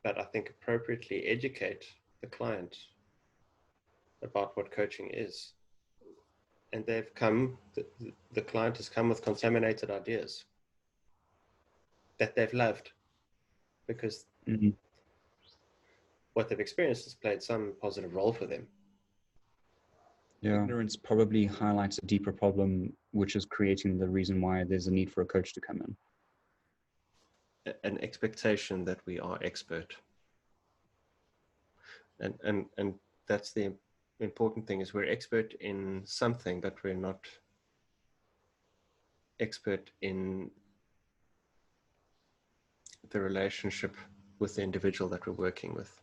but I think appropriately educate the client about what coaching is. And the client has come with contaminated ideas that they've loved because what they've experienced has played some positive role for them. Yeah. Ignorance probably highlights a deeper problem, which is creating the reason why there's a need for a coach to come in. An expectation that we are expert. And that's the important thing, is we're expert in something, but we're not expert in the relationship with the individual that we're working with.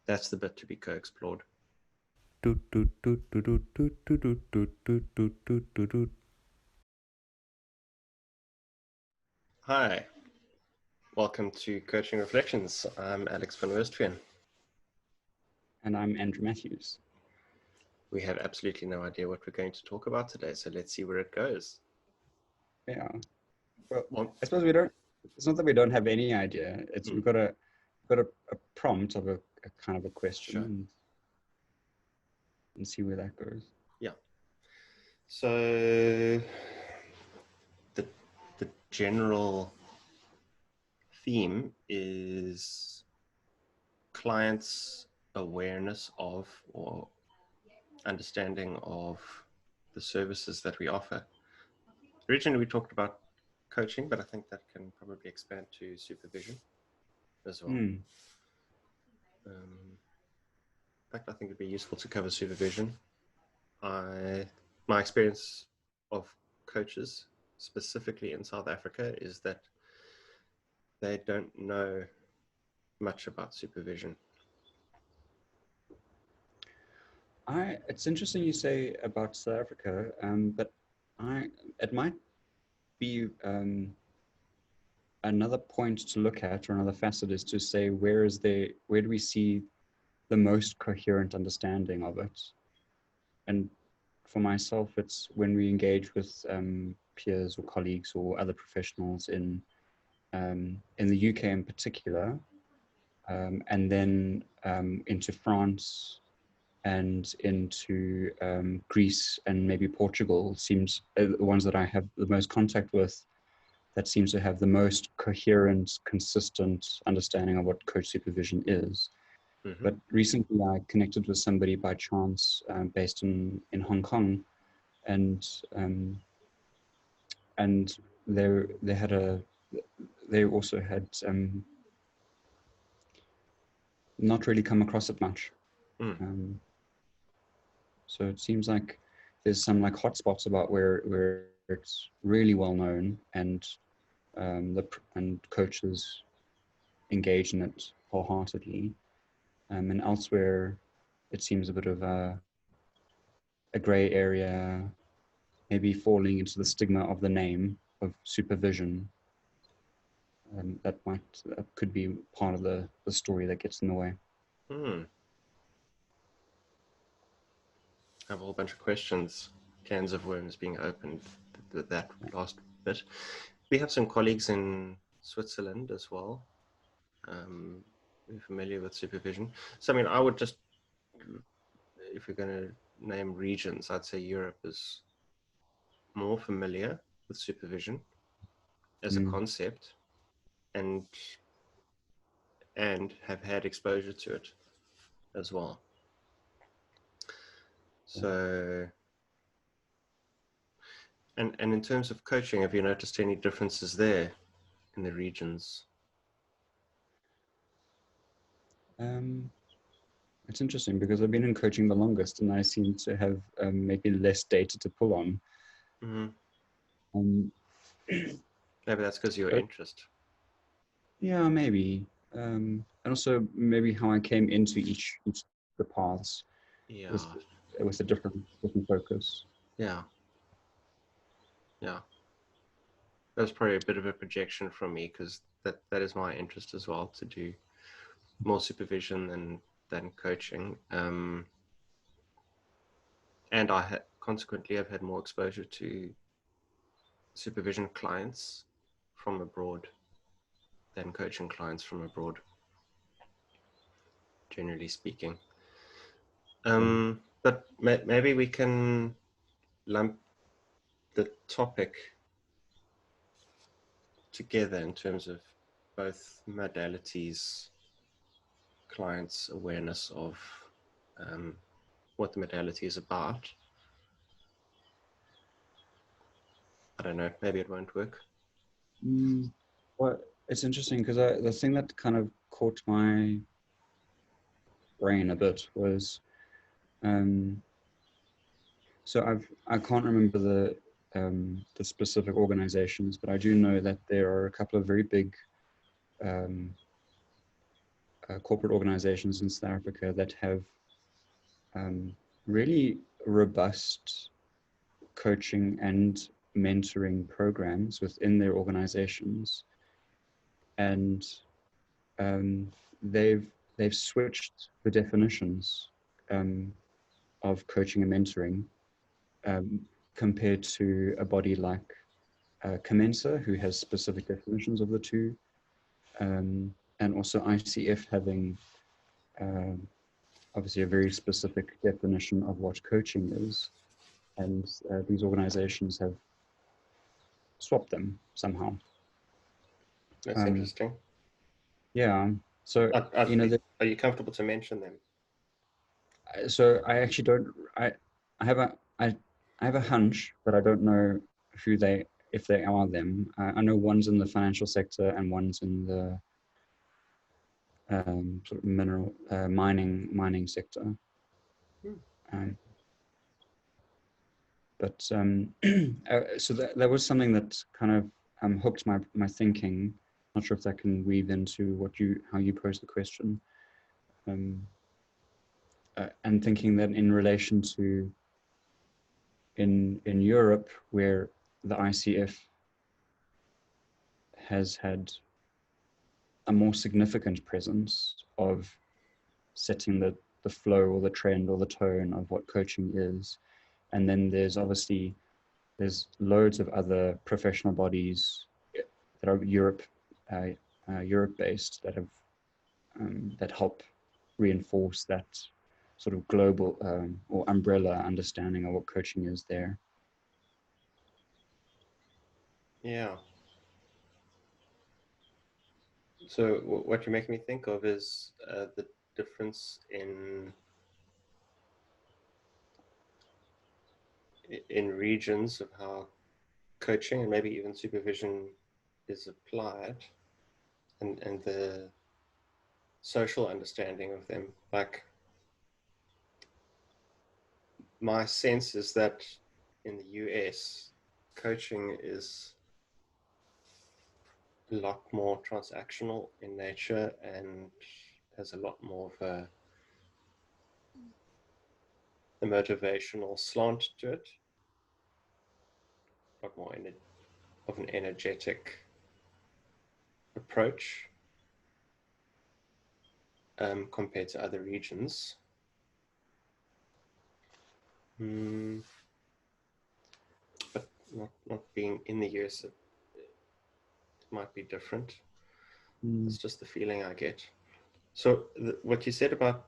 That's the bit to be co-explored. Hi, welcome to Coaching Reflections. I'm Alex van Westphien. And I'm Andrew Matthews. We have absolutely no idea what we're going to talk about today, so let's see where it goes. Yeah. Well, I suppose we don't, it's not that we don't have any idea. It's we've got a prompt of a kind of a question. Sure. And see where that goes. Yeah. So the general theme is clients' awareness of or understanding of the services that we offer. Originally, we talked about coaching, but I think that can probably expand to supervision as well. In fact, I think it'd be useful to cover supervision. My experience of coaches, specifically in South Africa, is that they don't know much about supervision. It's interesting you say about South Africa, but it might be another point to look at, or another facet, is to say where do we see the most coherent understanding of it? And for myself, it's when we engage with peers or colleagues or other professionals in the UK in particular, and then into France and into Greece and maybe Portugal seems the ones that I have the most contact with, that seems to have the most coherent, consistent understanding of what coach supervision is. Mm-hmm. But recently I connected with somebody by chance based in Hong Kong, and they also had not really come across it much. So it seems like there's some like hotspots about where it's really well known, and coaches engage in it wholeheartedly, and elsewhere it seems a bit of a gray area, maybe falling into the stigma of the name of supervision. That could be part of the story that gets in the way. I have a whole bunch of questions, cans of worms being opened, that last bit. We have some colleagues in Switzerland as well. We're familiar with supervision. So, I mean, I would just, if we're going to name regions, I'd say Europe is more familiar with supervision as a concept, and have had exposure to it as well. So, and in terms of coaching, have you noticed any differences there in the regions? It's interesting because I've been in coaching the longest, and I seem to have maybe less data to pull on. Maybe that's because of your interest. Yeah, maybe. And also maybe how I came into each of the paths. Yeah. With a different focus. Yeah. Yeah. That's probably a bit of a projection from me, because that is my interest as well, to do more supervision than coaching. And I consequently have had more exposure to supervision clients from abroad than coaching clients from abroad. generally speaking. But maybe we can lump the topic together in terms of both modalities, clients' awareness of what the modality is about. I don't know, maybe it won't work. Well, it's interesting because the thing that kind of caught my brain a bit was, so I can't remember the specific organizations, but I do know that there are a couple of very big corporate organizations in South Africa that have really robust coaching and mentoring programs within their organizations, and they've switched the definitions of coaching and mentoring compared to a body like Commensa, who has specific definitions of the two, and also ICF having obviously a very specific definition of what coaching is, and these organizations have swapped them somehow. That's interesting. Yeah. So are you comfortable to mention them? So I actually don't. I have a hunch, but I don't know who if they are them. I know one's in the financial sector and one's in the sort of mineral mining sector. But so that was something that kind of hooked my thinking. Not sure if that can weave into how you pose the question. And thinking that in relation to in Europe, where the ICF has had a more significant presence of setting the flow or the trend or the tone of what coaching is. And then there's loads of other professional bodies that are Europe based that have that help reinforce that sort of global or umbrella understanding of what coaching is there. Yeah. So what you make me think of is the difference in regions of how coaching and maybe even supervision is applied, and the social understanding of them. Like, my sense is that in the US, coaching is a lot more transactional in nature and has a lot more of a motivational slant to it, a lot more of an energetic approach compared to other regions. But not being in the US, it might be different. It's just the feeling I get. So what you said about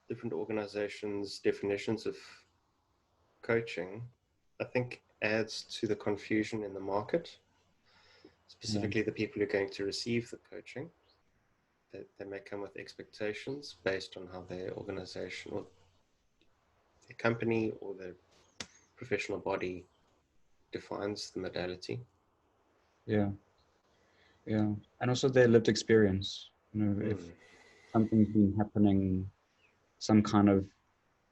different organizations' definitions of coaching, I think adds to the confusion in the market, specifically the people who are going to receive the coaching. They may come with expectations based on how their organization or their company or their professional body defines the modality. Yeah. And also their lived experience. If something's been happening, some kind of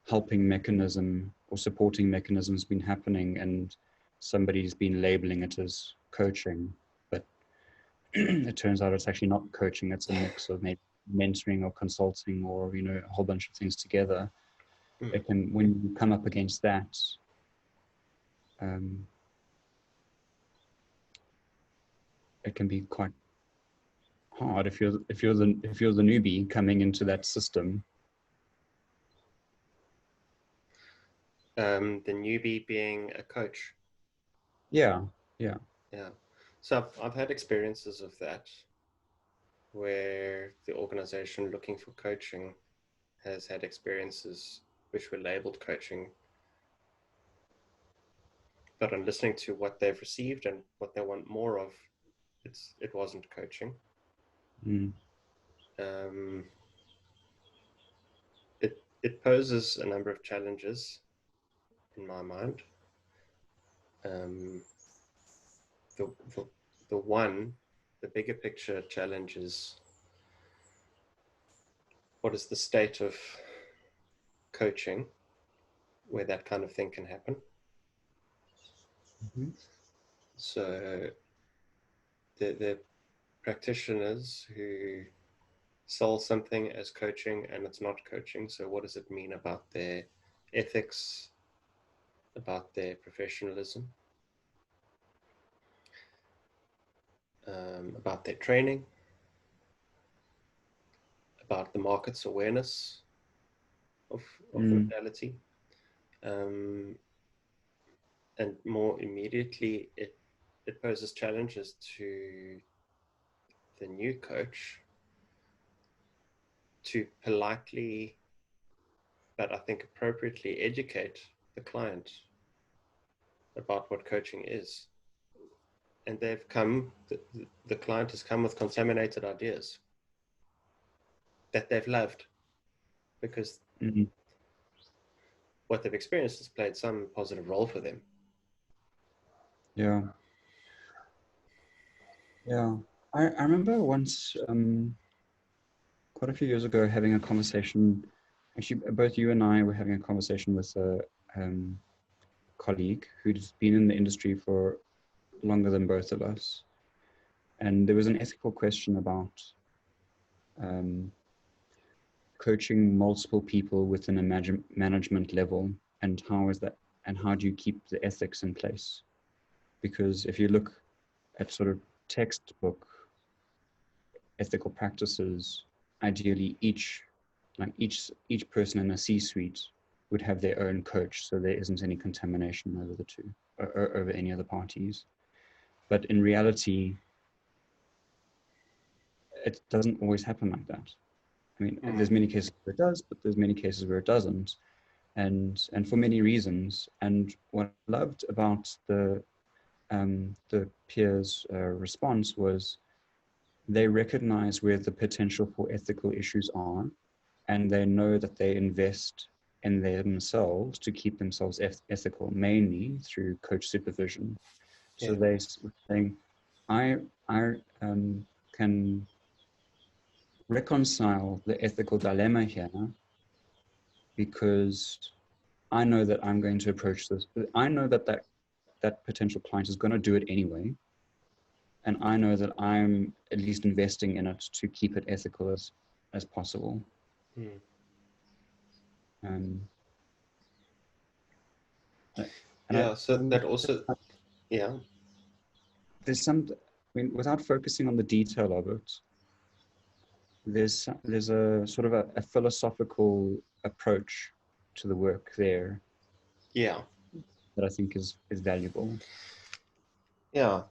helping mechanism or supporting mechanism has been happening, and somebody's been labeling it as coaching, but it turns out it's actually not coaching. It's a mix of maybe mentoring or consulting or a whole bunch of things together. It can, when you come up against that, it can be quite hard if you're the newbie coming into that system. The newbie being a coach. Yeah. So I've had experiences of that. where the organization looking for coaching has had experiences which were labeled coaching, but on listening to what they've received and what they want more of, it wasn't coaching. Mm. It poses a number of challenges in my mind. The, the, the bigger picture challenge is, what is the state of coaching where that kind of thing can happen? Mm-hmm. So the practitioners who sell something as coaching and it's not coaching. So what does it mean about their ethics, about their professionalism, about their training, about the market's awareness of the modality, and more immediately, it poses challenges to the new coach to politely, but I think appropriately, educate the client about what coaching is. And they've come, the client has come with contaminated ideas that they've loved because Mm-hmm. what they've experienced has played some positive role for them. Yeah. Yeah. I remember once, quite a few years ago, having a conversation. Actually, both you and I were having a conversation with a colleague who'd been in the industry for longer than both of us. And there was an ethical question about coaching multiple people within a management level, and how is that, and how do you keep the ethics in place? Because if you look at sort of textbook ethical practices, ideally each person in a C-suite would have their own coach, so there isn't any contamination over the two, or over any other parties. But in reality, it doesn't always happen like that. I mean, there's many cases where it does, but there's many cases where it doesn't, and for many reasons. And what I loved about the peers' response was they recognize where the potential for ethical issues are, and they know that they invest in themselves to keep themselves ethical, mainly through coach supervision. So they saying, I can reconcile the ethical dilemma here because I know that I'm going to approach this. I know that potential client is going to do it anyway. And I know that I'm at least investing in it to keep it ethical as possible. And Yeah, so that also, yeah. There's some, I mean, without focusing on the detail of it, there's a sort of a philosophical approach to the work there. Yeah. That I think is valuable. Yeah.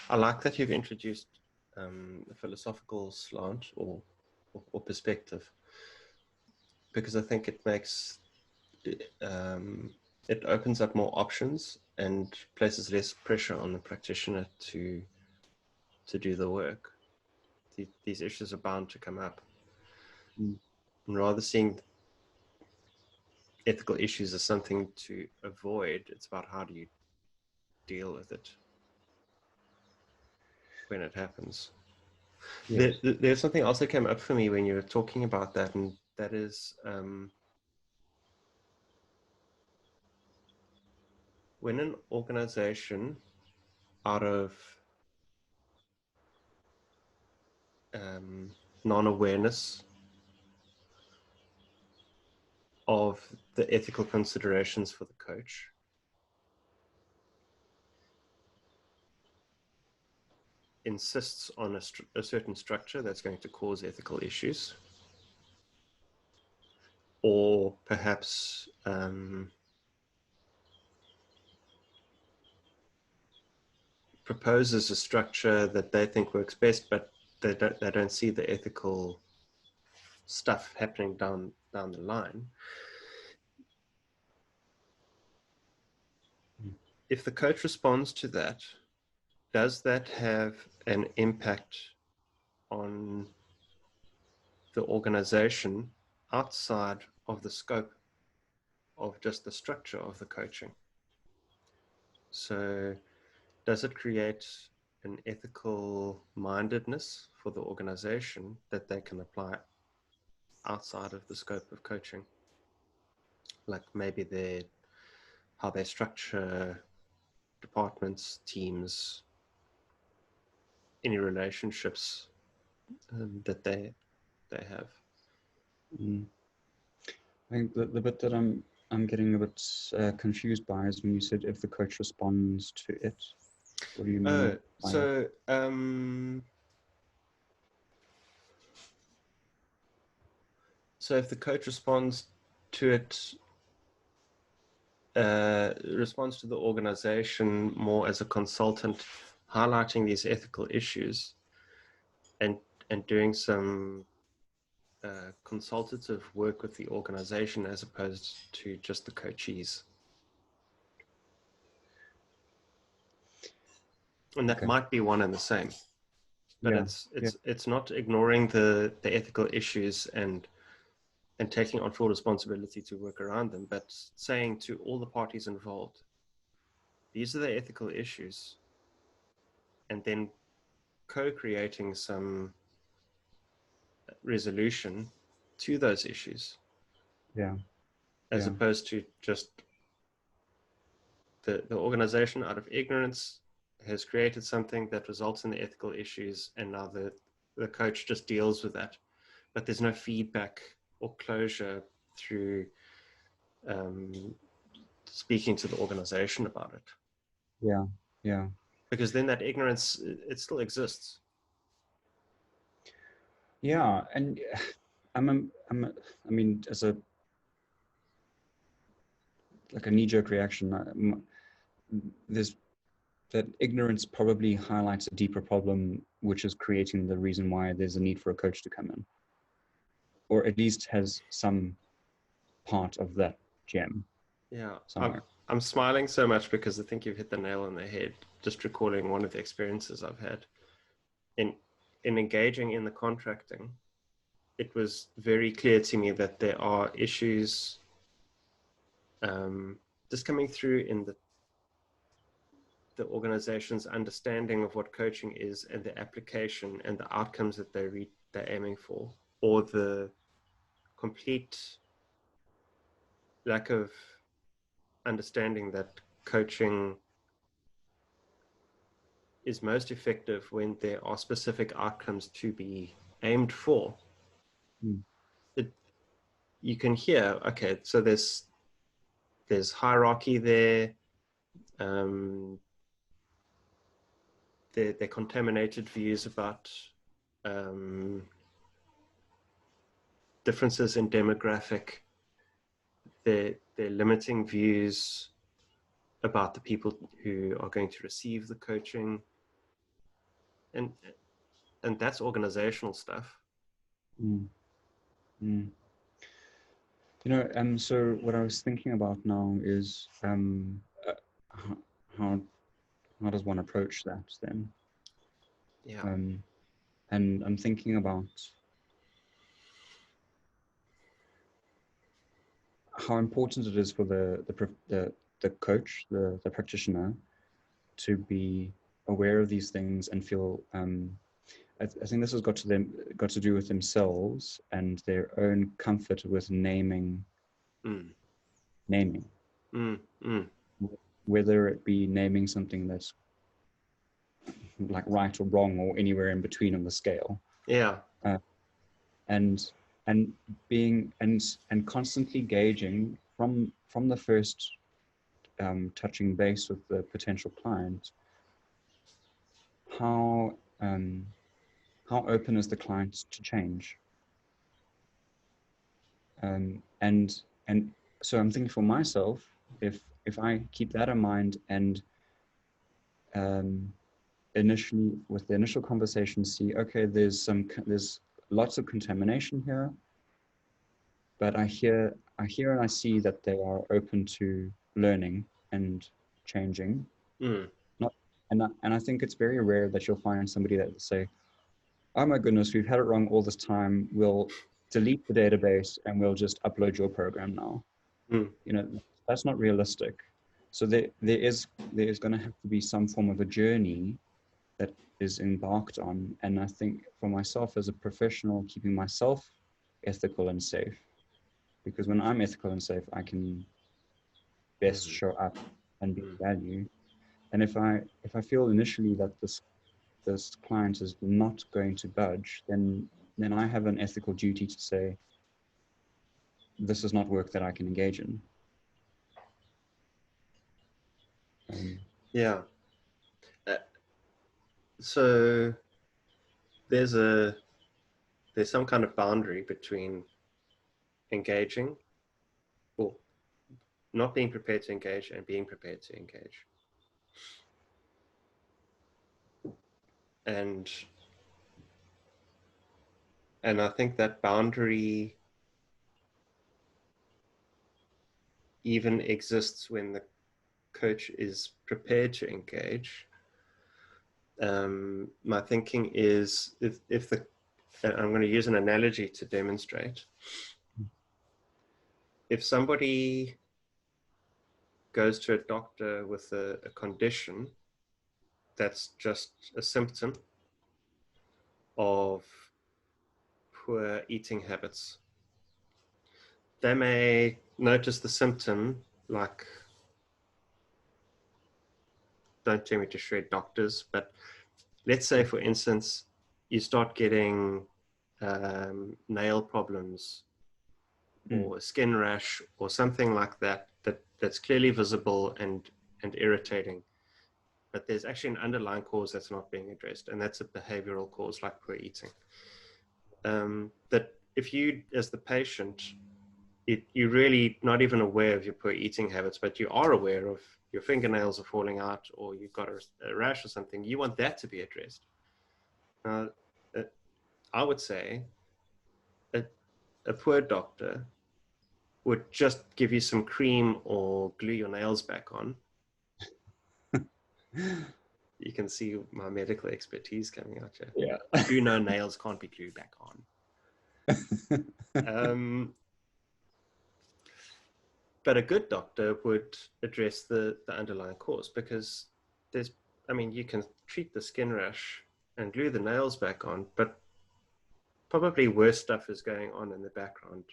I like that you've introduced a philosophical slant or perspective, because I think it makes it opens up more options and places less pressure on the practitioner to do the work. These issues are bound to come up. And rather seeing ethical issues as something to avoid, it's about how do you deal with it when it happens. Yes. There's something else that came up for me when you were talking about that, and that is when an organization, out of non-awareness of the ethical considerations for the coach, insists on a certain structure that's going to cause ethical issues, or perhaps proposes a structure that they think works best, but they don't see the ethical stuff happening down the line. If the coach responds to that, does that have an impact on the organization outside of the scope of just the structure of the coaching? So does it create an ethical mindedness for the organization that they can apply outside of the scope of coaching? Like maybe how they structure departments, teams, any relationships that they have. I think the bit that I'm getting a bit confused by is when you said if the coach responds to it. What do you mean? So if the coach responds to it, responds to the organization more as a consultant, highlighting these ethical issues and doing some consultative work with the organization as opposed to just the coachees. And that might be one and the same, but it's not ignoring the ethical issues and taking on full responsibility to work around them, but saying to all the parties involved, these are the ethical issues, and then co-creating some resolution to those issues. As opposed to just the organization out of ignorance has created something that results in the ethical issues, and now the coach just deals with that, but there's no feedback or closure through speaking to the organization about it. Because then that ignorance, it still exists. And I mean, as a knee-jerk reaction, there's that ignorance probably highlights a deeper problem, which is creating the reason why there's a need for a coach to come in, or at least has some part of that gem. I'm smiling so much because I think you've hit the nail on the head, just recalling one of the experiences I've had in engaging in the contracting. It was very clear to me that there are issues just coming through in the organization's understanding of what coaching is and the application and the outcomes that they're aiming for, or the complete lack of understanding that coaching is most effective when there are specific outcomes to be aimed for. You can hear, okay, so there's hierarchy there. They're contaminated views about differences in demographic. They're limiting views about the people who are going to receive the coaching, and that's organizational stuff. So what I was thinking about now is how does one approach that then? And I'm thinking about how important it is for the coach, the practitioner, to be aware of these things and feel. I think this has got to do with themselves and their own comfort with naming. Whether it be naming something that's like right or wrong or anywhere in between on the scale. And being and constantly gauging from the first touching base with the potential client, how open is the client to change? And so I'm thinking for myself, if I keep that in mind and initially, with the initial conversation, see, okay, there's lots of contamination here, but I hear and I see that they are open to learning and changing. Not, and I think it's very rare that you'll find somebody that will say, oh my goodness, we've had it wrong all this time. We'll delete the database and we'll just upload your program now. You know, that's not realistic. So there is going to have to be some form of a journey that is embarked on. And I think for myself as a professional, keeping myself ethical and safe, because when I'm ethical and safe, I can best show up and be of value. And if I feel initially that this client is not going to budge, then I have an ethical duty to say, this is not work that I can engage in. Yeah. So there's some kind of boundary between engaging, or not being prepared to engage, and being prepared to engage. And I think that boundary even exists when the coach is prepared to engage. My thinking is, if I'm going to use an analogy to demonstrate. If somebody goes to a doctor with a condition that's just a symptom of poor eating habits, they may notice the symptom, like, don't tell me to shred doctors, but let's say, for instance, you start getting nail problems or a skin rash or something like that, that's clearly visible and irritating, but there's actually an underlying cause that's not being addressed, and that's a behavioral cause like poor eating. That if you, as the patient, you're really not even aware of your poor eating habits, but you are aware of your fingernails are falling out, or you've got a rash or something, you want that to be addressed. I would say a poor doctor would just give you some cream or glue your nails back on. You can see my medical expertise coming out here. Yeah. You know, nails can't be glued back on. But a good doctor would address the underlying cause, because you can treat the skin rash and glue the nails back on, but probably worse stuff is going on in the background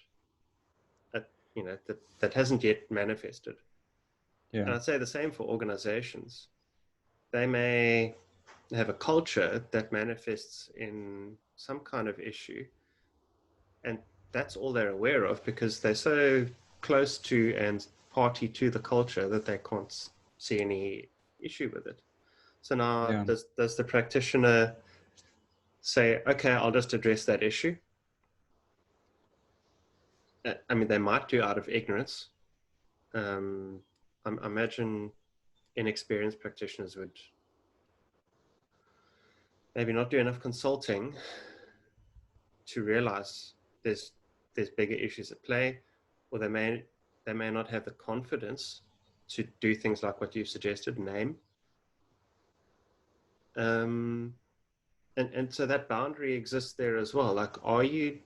that hasn't yet manifested. Yeah. And I'd say the same for organizations. They may have a culture that manifests in some kind of issue, and that's all they're aware of because they're so close to and party to the culture that they can't see any issue with it. So now does the practitioner say, okay, I'll just address that issue? They might do out of ignorance. I imagine inexperienced practitioners would maybe not do enough consulting to realize there's bigger issues at play, or they may not have the confidence to do things like what you suggested, name. And so that boundary exists there as well. Like, are you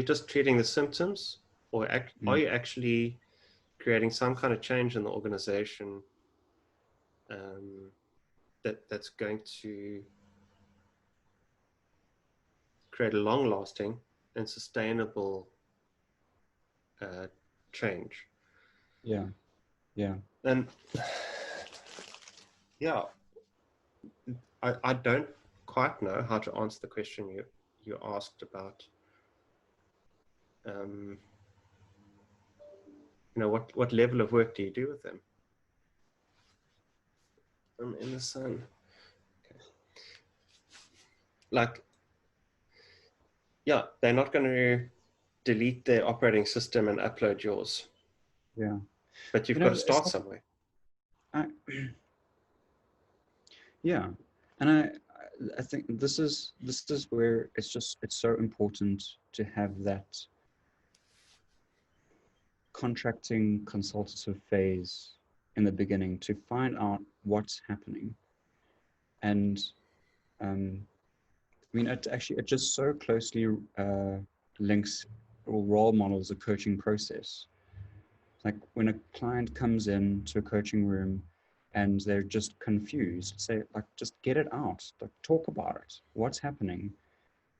just treating the symptoms, or are you actually creating some kind of change in the organization that's going to create a long-lasting and sustainable change? And I don't quite know how to answer the question you asked about what level of work do you do with them? I'm in the sun. Okay. Like, they're not going to delete their operating system and upload yours. Yeah. But you've got to start somewhere. Yeah. And I think this is where it's so important to have that contracting consultative phase in the beginning to find out what's happening. And I mean, it just so closely links or role models a coaching process. Like when a client comes in to a coaching room and they're just confused, say, like, just get it out, like, talk about it, what's happening.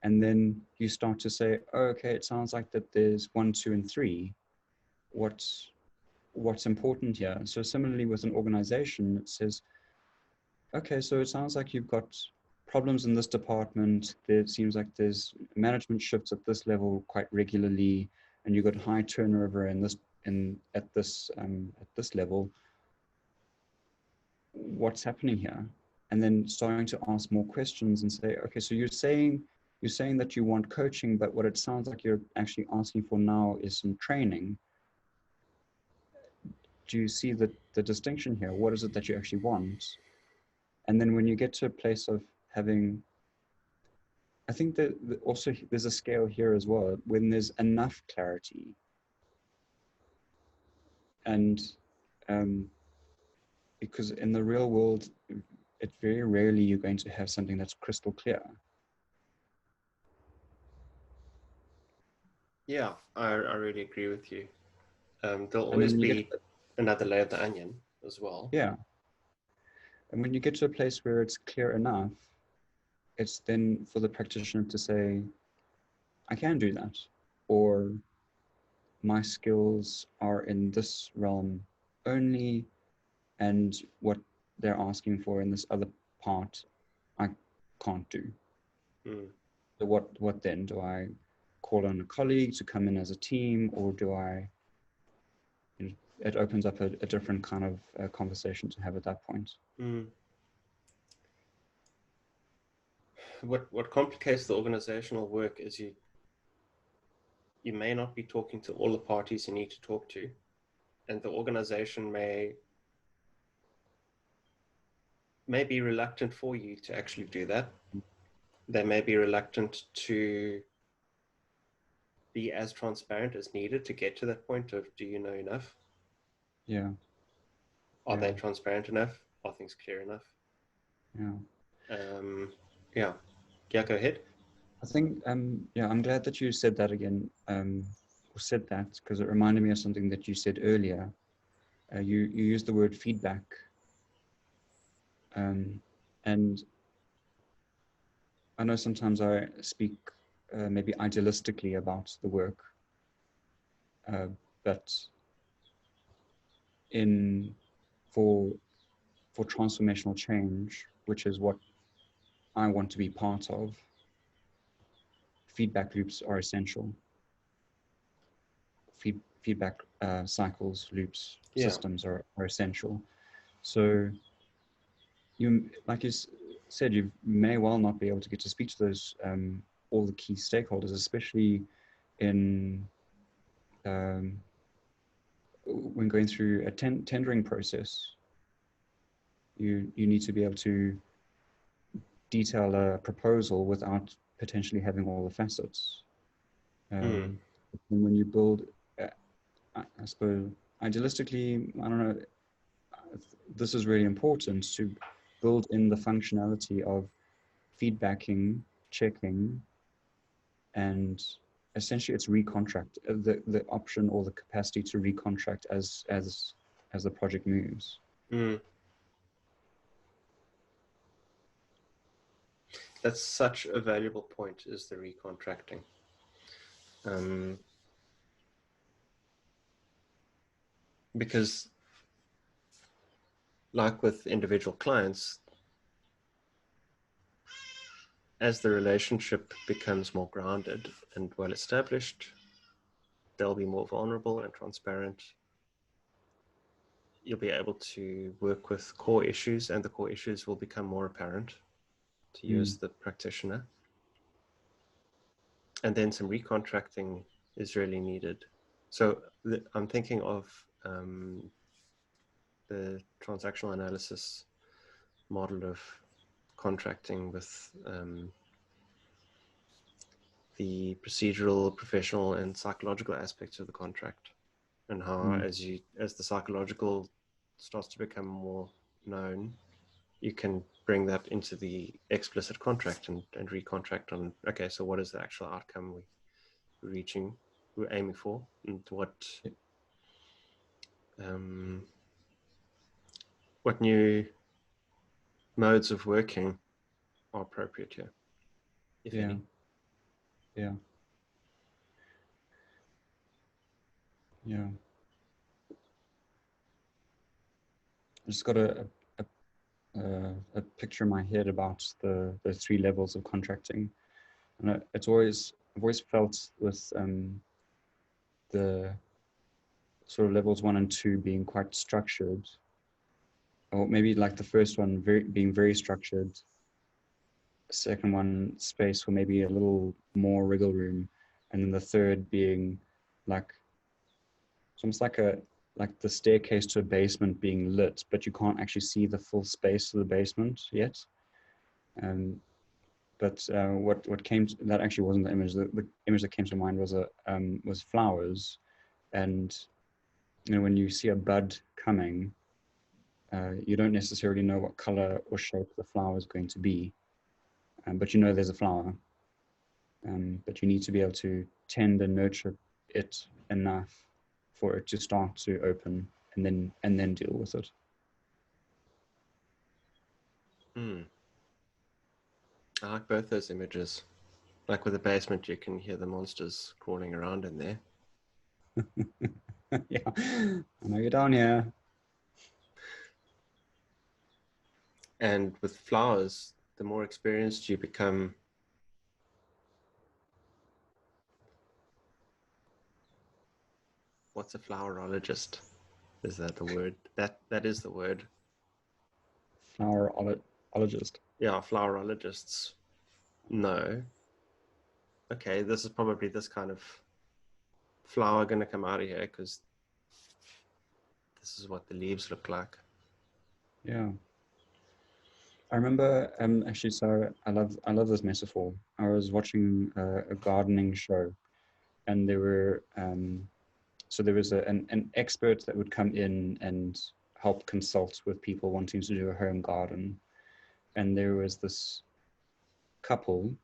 And then you start to say, oh, okay, it sounds like that there's 1, 2, and 3. What's important here? So similarly with an organization, it says, okay, so it sounds like you've got problems in this department. There seems like there's management shifts at this level quite regularly, and you've got high turnover at this level. What's happening here? And then starting to ask more questions and say, okay, so you're saying that you want coaching, but what it sounds like you're actually asking for now is some training. Do you see the distinction here? What is it that you actually want? And then when you get to a place of having, I think that also there's a scale here as well, when there's enough clarity. And because in the real world, it's very rarely you're going to have something that's crystal clear. Yeah, I really agree with you. There'll And always then be another layer of the onion as well. yeah. And when you get to a place where it's clear enough, it's then for the practitioner to say, I can do that. Or my skills are in this realm only, and what they're asking for in this other part, I can't do. Mm. So what then? Do I call on a colleague to come in as a team, or do I, it opens up a different kind of conversation to have at that point. Mm. What complicates the organizational work is you may not be talking to all the parties you need to talk to, and the organization may be reluctant for you to actually do that. They may be reluctant to be as transparent as needed to get to that point of, do you know enough? Yeah. Are they Yeah. transparent enough? Are things clear enough? Yeah. Yeah. Yeah, go ahead. I think, yeah, I'm glad that you said that again, or said that, because it reminded me of something that you said earlier. You used the word feedback. And I know sometimes I speak maybe idealistically about the work, but for transformational change, which is what I want to be part of, feedback loops are essential. Feedback cycles, loops, systems are essential. So you, like you said, you may well not be able to get to speak to those all the key stakeholders, especially in when going through a tendering process. You need to be able to detail a proposal without potentially having all the facets. And when you build, I suppose, idealistically, I don't know, this is really important to build in the functionality of feedbacking, checking, and essentially it's recontract, the option or the capacity to recontract as the project moves. That's such a valuable point, is the recontracting. Because like with individual clients, as the relationship becomes more grounded and well established, they'll be more vulnerable and transparent. You'll be able to work with core issues, and the core issues will become more apparent to you as the practitioner. And then some recontracting is really needed. So I'm thinking of the transactional analysis model of contracting with the procedural, professional, and psychological aspects of the contract, and how as the psychological starts to become more known, you can bring that into the explicit contract and recontract on, okay, so what is the actual outcome we're aiming for, and what new modes of working are appropriate here, if any. Yeah. I just got a picture in my head about the 3 levels of contracting, and I've always felt with the sort of levels 1 and 2 being quite structured, or maybe like the first one being very structured, second one space for maybe a little more wriggle room, and then the third being like it's almost like the staircase to a basement being lit, but you can't actually see the full space of the basement yet. But what came to, that actually wasn't the image. The image that came to mind was flowers, and when you see a bud coming, you don't necessarily know what color or shape the flower is going to be, but there's a flower. But you need to be able to tend and nurture it enough for it to start to open, and then deal with it. I like both those images. Like with the basement, you can hear the monsters crawling around in there. Yeah, I know you're down here. And with flowers, the more experienced you become, what's a flowerologist? Is that the word? That is the word. Flowerologist. Yeah, flowerologists know, okay, this is probably this kind of flower going to come out of here because this is what the leaves look like. Yeah. I remember actually, so I love this metaphor. I was watching a gardening show, and there was an expert that would come in and help consult with people wanting to do a home garden, and there was this couple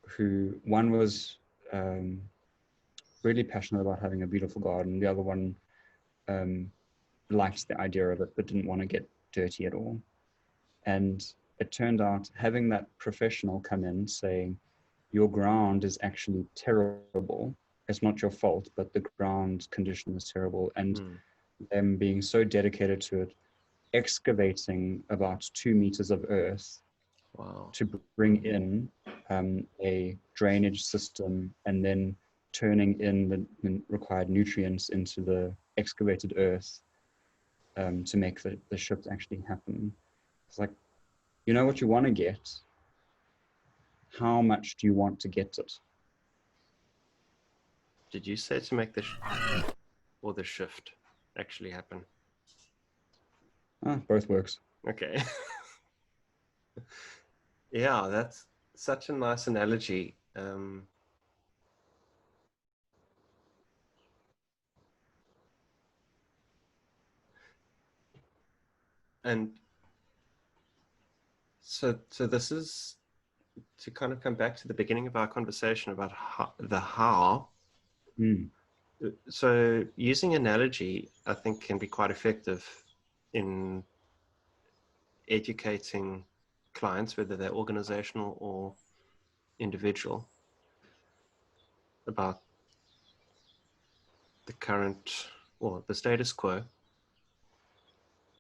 who, one was really passionate about having a beautiful garden, the other one liked the idea of it but didn't want to get dirty at all. And it turned out having that professional come in saying, your ground is actually terrible, it's not your fault, but the ground condition is terrible, and them being so dedicated to it, excavating about 2 meters of earth to bring in a drainage system, and then turning in the required nutrients into the excavated earth to make the shift actually happen. It's like, you know what you want to get. How much do you want to get it? Did you say to make the shift actually happen? Both works. Okay. Yeah, that's such a nice analogy. And so this is to kind of come back to the beginning of our conversation about how. So using analogy, I think, can be quite effective in educating clients, whether they're organizational or individual, about the current or the status quo,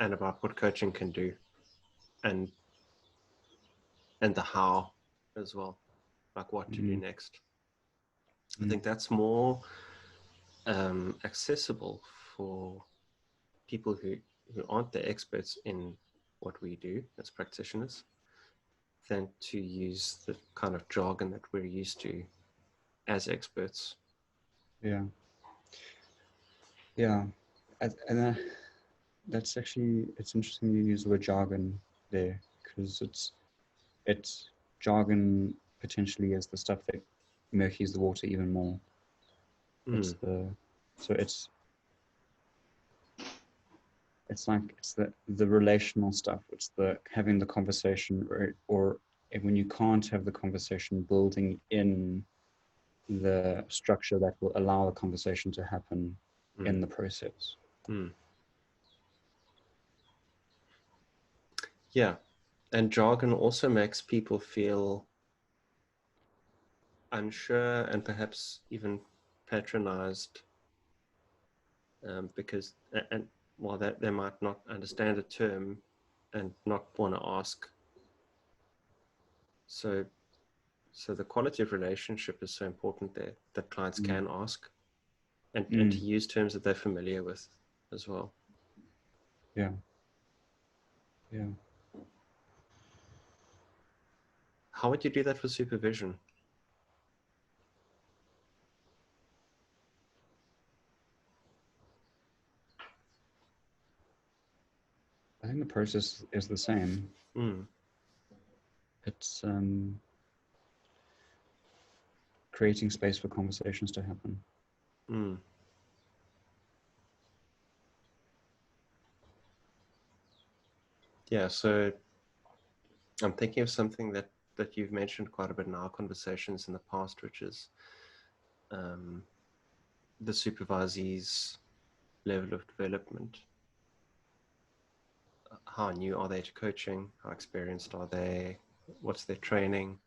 and about what coaching can do, and the how as well, like what to do next. I think that's more accessible for people who aren't the experts in what we do as practitioners, than to use the kind of jargon that we're used to as experts. Yeah. And that's actually, it's interesting you use the word jargon there, because it's jargon potentially is the stuff that murkies the water even more. It's the relational stuff. It's the having the conversation, or when you can't have the conversation, building in the structure that will allow the conversation to happen in the process. Yeah, and jargon also makes people feel unsure and perhaps even patronized, because and while that they might not understand a term and not want to ask. So the quality of relationship is so important there, that clients can ask and to use terms that they're familiar with as well. Yeah. How would you do that for supervision? I think the process is the same. It's creating space for conversations to happen. Yeah, so I'm thinking of something that you've mentioned quite a bit in our conversations in the past, which is the supervisee's level of development. How new are they to coaching? How experienced are they? What's their training?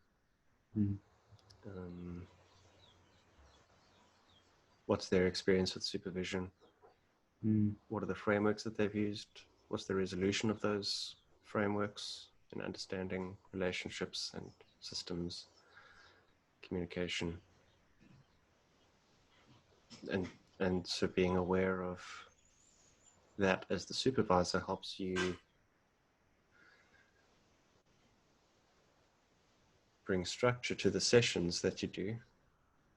What's their experience with supervision? What are the frameworks that they've used? What's the resolution of those frameworks in understanding relationships and systems, communication? And so being aware of that as the supervisor helps you bring structure to the sessions that you do,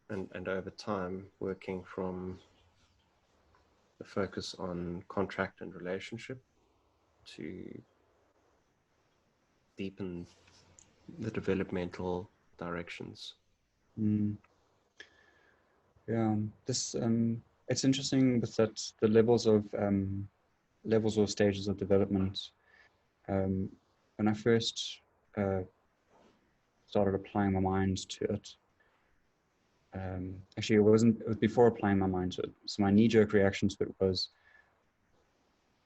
and over time working from the focus on contract and relationship to deepen the developmental directions. Yeah, this it's interesting with that the levels or stages of development. When I first started applying my mind to it, actually it was before applying my mind to it. So my knee-jerk reaction to it was,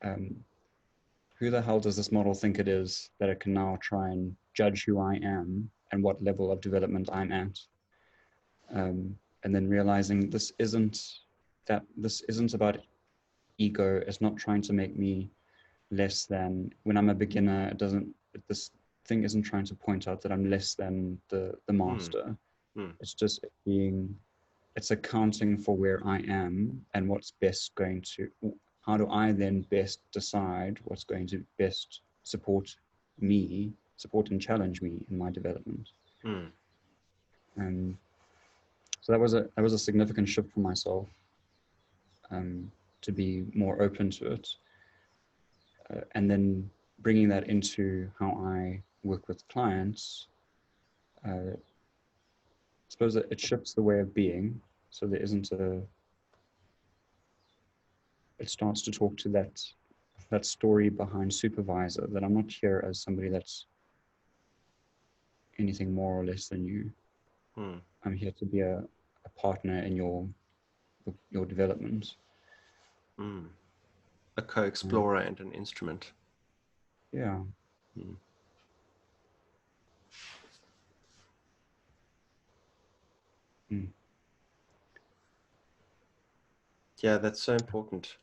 who the hell does this model think it is that it can now try and judge who I am and what level of development I'm at? And then realizing this isn't about ego. It's not trying to make me less than. When I'm a beginner, this thing isn't trying to point out that I'm less than the master. It's just it's accounting for where I am and how do I then best decide what's going to best support and challenge me in my development. So that was a significant shift for myself, to be more open to it, and then bringing that into how I work with clients. I suppose that it shifts the way of being, so there isn't it starts to talk to that story behind supervisor, that I'm not here as somebody that's anything more or less than you. I'm here to be a partner in your development. A co-explorer and an instrument. Yeah. Yeah, that's so important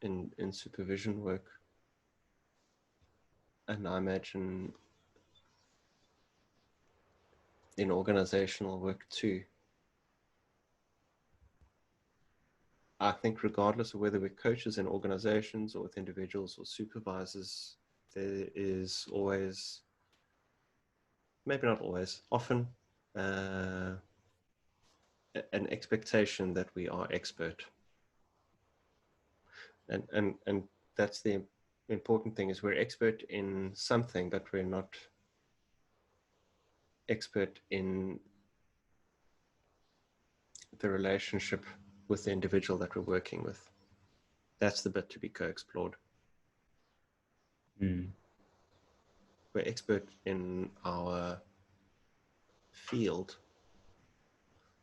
in supervision work. And I imagine in organizational work too. I think regardless of whether we're coaches in organizations or with individuals or supervisors, there is always, maybe not always, often an expectation that we are expert. And that's the the important thing is we're expert in something, but we're not expert in the relationship with the individual that we're working with. That's the bit to be co-explored. Mm. We're expert in our field,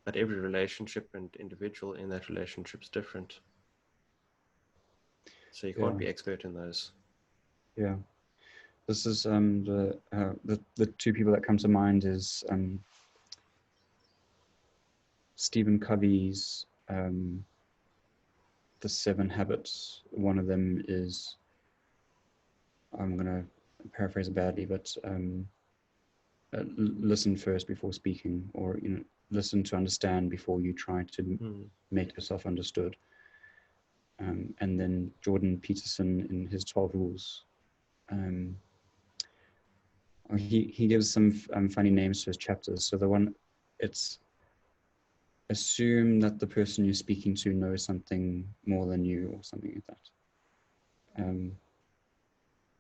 but every relationship and individual in that relationship is different. So you can't be expert in those. Yeah. This is the two people that come to mind is Stephen Covey's The 7 Habits. One of them is, I'm going to paraphrase it badly, but listen first before speaking, or listen to understand before you try to make yourself understood. And then Jordan Peterson in his 12 Rules. He gives some funny names to his chapters. So the one, it's assume that the person you're speaking to knows something more than you, or something like that.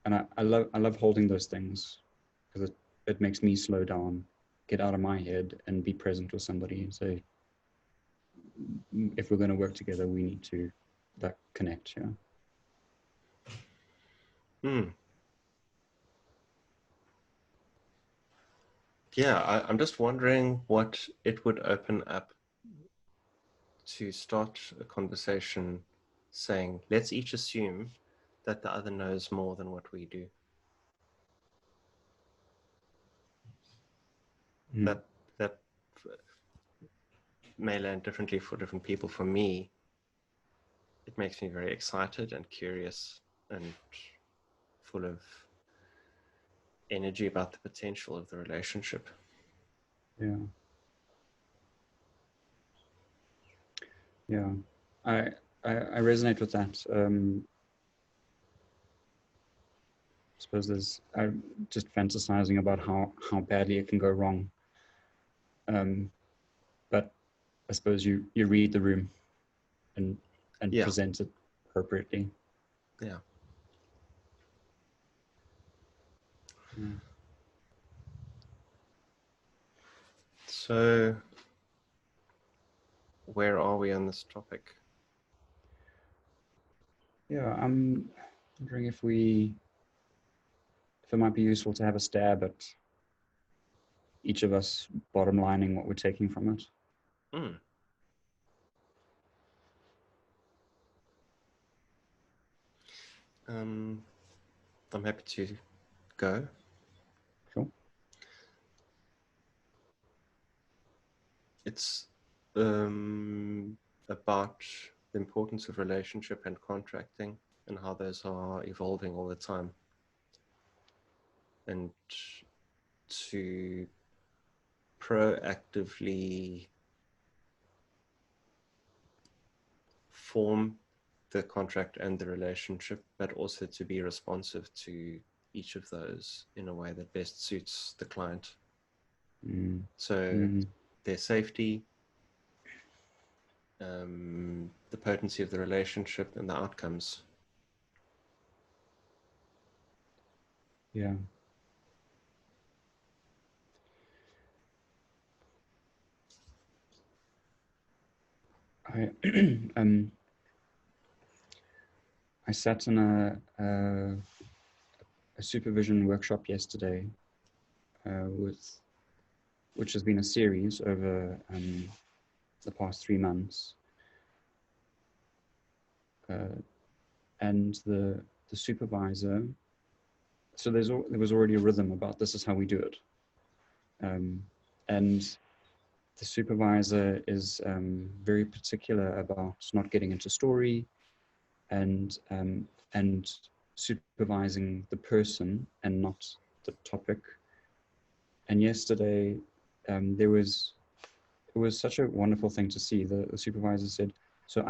And I love holding those things, because it makes me slow down, get out of my head, and be present with somebody and say, if we're going to work together, we need to connect. Yeah, I'm just wondering what it would open up to start a conversation saying, let's each assume that the other knows more than what we do. That may land differently for different people. For me, it makes me very excited and curious and full of energy about the potential of the relationship. Yeah, I resonate with that. I suppose I'm just fantasizing about how badly it can go wrong. But I suppose you read the room and present it appropriately. Yeah. So where are we on this topic? Yeah, I'm wondering if it might be useful to have a stab at each of us bottom lining what we're taking from it. I'm happy to go. Sure. It's about the importance of relationship and contracting and how those are evolving all the time. And to proactively form the contract and the relationship, but also to be responsive to each of those in a way that best suits the client. So their safety, the potency of the relationship, and the outcomes. Yeah. I sat in a supervision workshop yesterday, which has been a series over the past 3 months, and the supervisor. So there was already a rhythm about this is how we do it, and the supervisor is very particular about not getting into story, and supervising the person and not the topic. And yesterday, it was such a wonderful thing to see. The supervisor said, so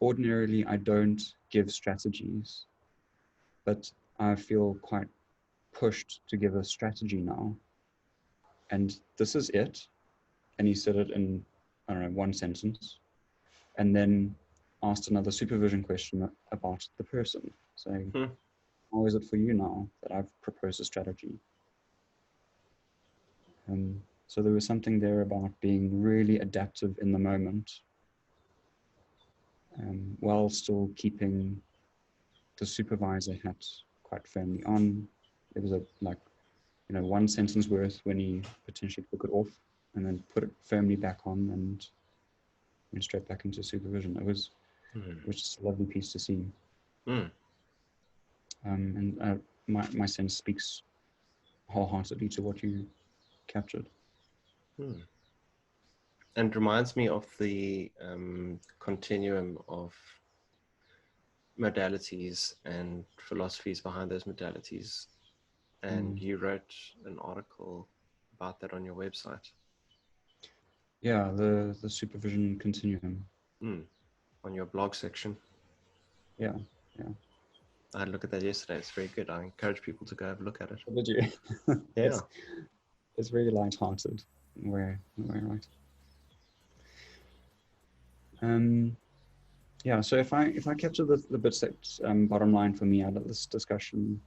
ordinarily I don't give strategies, but I feel quite pushed to give a strategy now. And this is it. And he said it in, I don't know, one sentence. And then asked another supervision question about the person, saying, how is it for you now that I've proposed a strategy? So there was something there about being really adaptive in the moment, while still keeping the supervisor hat quite firmly on. There was a one sentence worth when he potentially took it off and then put it firmly back on and went straight back into supervision. It was just a lovely piece to see. And my sense speaks wholeheartedly to what you captured. And reminds me of the continuum of modalities and philosophies behind those modalities. And you wrote an article about that on your website. Yeah, the supervision continuum. On your blog section. Yeah. I had a look at that yesterday. It's very good. I encourage people to go have a look at it. Did you? Yeah. It's very light-hearted. We're right. Yeah. So if I capture the bits that bottom line for me out of this discussion,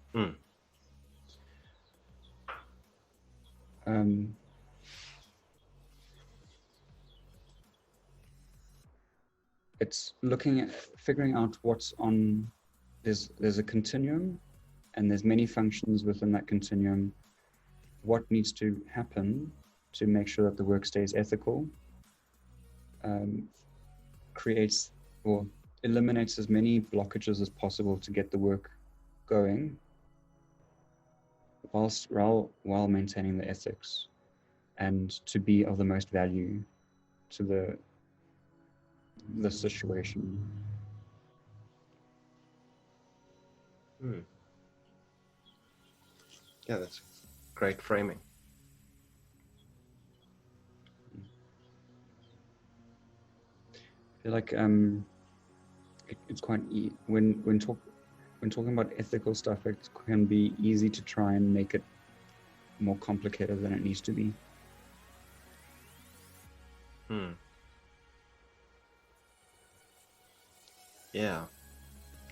it's looking at figuring out what's on. There's a continuum, and there's many functions within that continuum. What needs to happen to make sure that the work stays ethical, creates or eliminates as many blockages as possible to get the work going, while maintaining the ethics, and to be of the most value to the situation. Yeah, that's great framing. I feel like it's quite when talking about ethical stuff, it can be easy to try and make it more complicated than it needs to be. Yeah.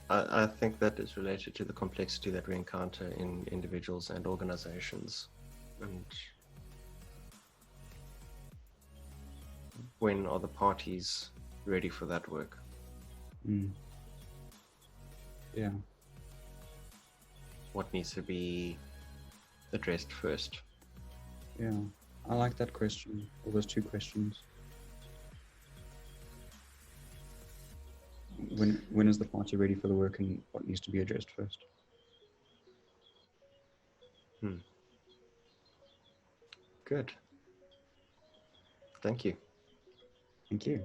I think that is related to the complexity that we encounter in individuals and organizations. And when are the parties ready for that work? Yeah. What needs to be addressed first? Yeah. I like that question, or those two questions. When is the party ready for the work, and what needs to be addressed first? Good. Thank you. Thank you.